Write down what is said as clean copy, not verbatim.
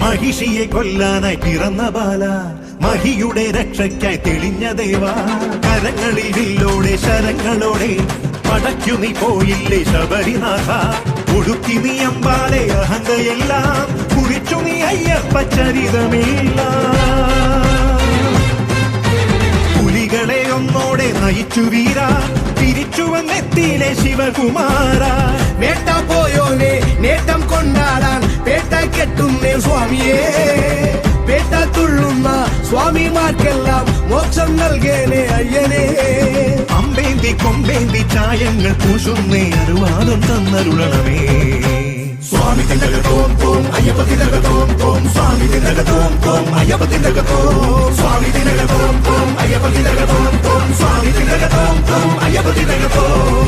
മഹിഷിയെ കൊല്ലാനായി പിറന്ന ബാല, മഹിയുടെ രക്ഷയ്ക്കായി തെളിഞ്ഞ ദേവ. കരങ്ങളിൽ വില്ലോടെ ശരങ്ങളോടെ പടയ്ക്കു നീ പോയില്ലേ ശബരിനാഥ. ഒടുക്കി നീ അമ്പാലെ അഹന്തയെല്ലാം കുറിച്ചു നീ അയ്യപ്പ ചരിതമില്ല. പുലികളെ ഒന്നോടെ നയിച്ചു വീര, തിരിച്ചു വന്നെത്തിയിലെ ശിവകുമാര. വേട്ട പോയോനെ നേട്ടം കൊണ്ടാടാൻ പേട്ട കെട്ടുന്നേ സ്വാമിയേ. പേട്ട തുള്ളുന്ന സ്വാമിമാർക്കെല്ലാം മോക്ഷം നൽകേനെ അയ്യനെ. അമ്പേന്തി കൊമ്പേന്തി ചായങ്ങൾ പൂശുന്നേ അനുവാദം തന്നരുളണമേ. സ്വാമി തിണ്ടകത്തോം തോം അയ്യപ്പ തിണ്ടകത്തോം തോം. സ്വാമി തിണ്ടകത്തോം തോം അയ്യപ്പ തിണ്ടകത്തോം. സ്വാമി തിണ്ടകത്തോം തോം അയ്യപ്പ തിണ്ടകത്തോം തോം. സ്വാമി തിണ്ടകത്തോം തോം അയ്യപ്പ തിണ്ടകത്തോം.